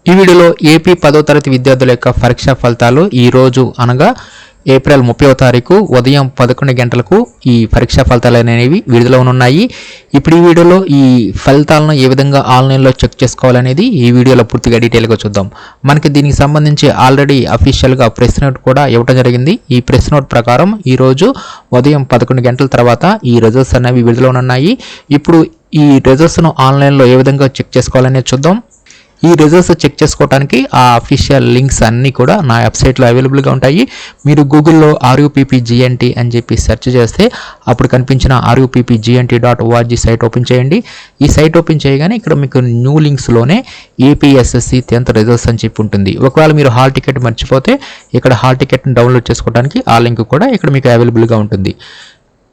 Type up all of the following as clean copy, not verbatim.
ఈ వీడియోలో ఏపీ 10వ తరగతి విద్యార్థుల యొక్క పరీక్షా ఫలితాలు ఈ రోజు అనగా ఏప్రిల్ 30వ తారీఖు ఉదయం 11 గంటలకు ఈ పరీక్షా ఫలితాలు అనేవి విడుదలవునున్నాయి. ఇప్పుడు ఈ వీడియోలో ఈ ఫలితాలను ఏ విధంగా ఆన్లైన్లో చెక్ చేసుకోవాలనేది ఈ వీడియోలో పూర్తిగా డీటెయిల్గా చూద్దాం. మనకి దీనికి సంబంధించి ఆల్రెడీ అఫీషియల్గా ప్రెస్ నోట్ కూడా ఇవ్వడం జరిగింది. ఈ ప్రెస్ నోట్ ప్రకారం ఈరోజు ఉదయం 11 గంటల తర్వాత ఈ రిజల్ట్స్ అనేవి విడుదలవునున్నాయి. ఇప్పుడు ఈ రిజల్ట్స్ను ఆన్లైన్లో ఏ విధంగా చెక్ చేసుకోవాలనేది చూద్దాం. ఈ రిజల్ట్స్ చెక్ చేసుకోవడానికి ఆ అఫీషియల్ లింక్స్ అన్నీ కూడా నా వెబ్సైట్లో అవైలబుల్గా ఉంటాయి. మీరు గూగుల్లో RUPPGNT అని చెప్పి సెర్చ్ చేస్తే అప్పుడు కనిపించిన RUPPGNT.org సైట్ ఓపెన్ చేయండి. ఈ సైట్ ఓపెన్ చేయగానే ఇక్కడ మీకు న్యూ లింక్స్లోనే APSSC 10th రిజల్ట్స్ అని చెప్పి ఉంటుంది. ఒకవేళ మీరు హాల్ టికెట్ మర్చిపోతే ఇక్కడ హాల్ టికెట్ని డౌన్లోడ్ చేసుకోవడానికి ఆ లింక్ కూడా ఇక్కడ మీకు అవైలబుల్గా ఉంటుంది.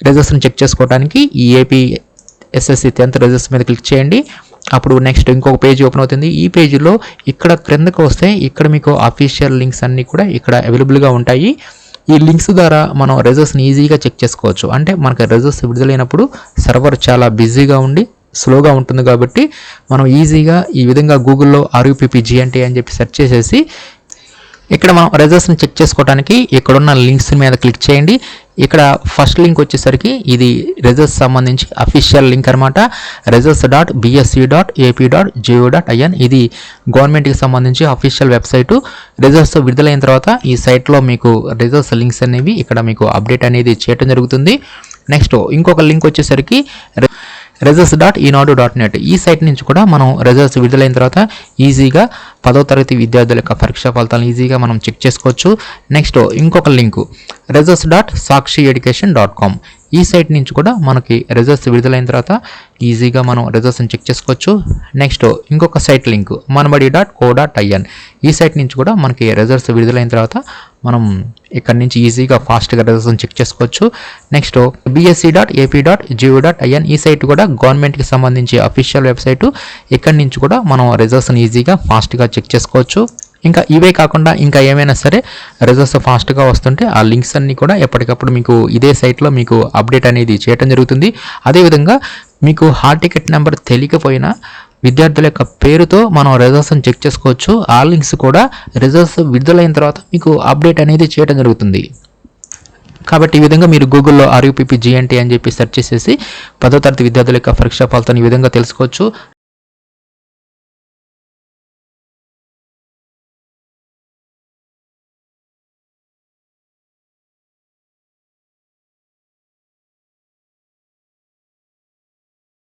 రిజల్ట్స్ని చెక్ చేసుకోవడానికి ఈ APSSC 10th రిజల్ట్స్ మీద క్లిక్ చేయండి. అప్పుడు నెక్స్ట్ ఇంకొక పేజ్ ఓపెన్ అవుతుంది. ఈ పేజీలో ఇక్కడ క్రిందకు వస్తే ఇక్కడ మీకు అఫీషియల్ లింక్స్ అన్నీ కూడా ఇక్కడ అవైలబుల్గా ఉంటాయి. ఈ లింక్స్ ద్వారా మనం రిజల్ట్స్ని ఈజీగా చెక్ చేసుకోవచ్చు. అంటే మనకు రిజల్ట్స్ విడుదలైనప్పుడు సర్వర్ చాలా బిజీగా ఉండి స్లోగా ఉంటుంది కాబట్టి మనం ఈజీగా ఈ విధంగా గూగుల్లో RUPPGNT అని చెప్పి సెర్చ్ చేసేసి ఇక్కడ మనం రిజల్ట్స్ని చెక్ చేసుకోవడానికి ఇక్కడున్న లింక్స్ మీద క్లిక్ చేయండి. ఇక్కడ ఫస్ట్ లింక్ వచ్చేసరికి ఇది రిజల్ట్స్ సంబంధించి అఫీషియల్ లింక్ అనమాట. results.bsc.ap.go.in ఇది గవర్నమెంట్కి సంబంధించి అఫీషియల్ వెబ్సైటు. రిజల్ట్స్ విడుదలైన తర్వాత ఈ సైట్లో మీకు రిజల్ట్స్ లింక్స్ అనేవి ఇక్కడ మీకు అప్డేట్ అనేది చేయడం జరుగుతుంది. నెక్స్ట్ ఇంకొక లింక్ వచ్చేసరికి results.enadu.net ఈ సైట్ నుంచి కూడా మనం రిజల్ట్స్ విడుదలైన తర్వాత ఈజీగా 10వ తరగతి విద్యార్థుల యొక్క పరీక్షా ఫలితాలను ఈజీగా మనం చెక్ చేసుకోవచ్చు. నెక్స్ట్ ఇంకొక లింకు results.sakshiyeducation.com ఈ సైట్ నుంచి కూడా మనకి రిజల్ట్స్ విడుదలైన తర్వాత ఈజీగా మనం రిజల్ట్స్ని చెక్ చేసుకోవచ్చు. నెక్స్ట్ ఇంకొక సైట్ లింక్ manbadi.co.in ఈ సైట్ నుంచి కూడా మనకి రిజల్ట్స్ విడుదలైన తర్వాత మనం ఇక్కడ నుంచి ఈజీగా ఫాస్ట్గా రిజల్ట్స్ని చెక్ చేసుకోవచ్చు. నెక్స్ట్ bsc.ap.go.in ఈ సైట్ కూడా గవర్నమెంట్కి సంబంధించి అఫీషియల్ వెబ్సైటు. ఇక్కడ నుంచి కూడా మనం రిజల్ట్స్ని ఈజీగా ఫాస్ట్గా చెక్ చేసుకోవచ్చు. ఇంకా ఇవే కాకుండా ఇంకా ఏమైనా సరే రిజల్ట్స్ ఫాస్ట్గా వస్తుంటే ఆ లింక్స్ అన్నీ కూడా ఎప్పటికప్పుడు మీకు ఇదే సైట్లో మీకు అప్డేట్ అనేది చేయడం జరుగుతుంది. అదేవిధంగా మీకు హాల్ టికెట్ నెంబర్ తెలియకపోయినా విద్యార్థుల యొక్క పేరుతో మనం రిజల్ట్స్ని చెక్ చేసుకోవచ్చు. ఆ లింక్స్ కూడా రిజల్ట్స్ విడుదలైన తర్వాత మీకు అప్డేట్ అనేది చేయడం జరుగుతుంది. కాబట్టి ఈ విధంగా మీరు గూగుల్లో RUPPGNT అని చెప్పి సెర్చ్ చేసేసి 10వ తరగతి విద్యార్థుల యొక్క పరీక్షా ఫలితాన్ని ఈ విధంగా తెలుసుకోవచ్చు.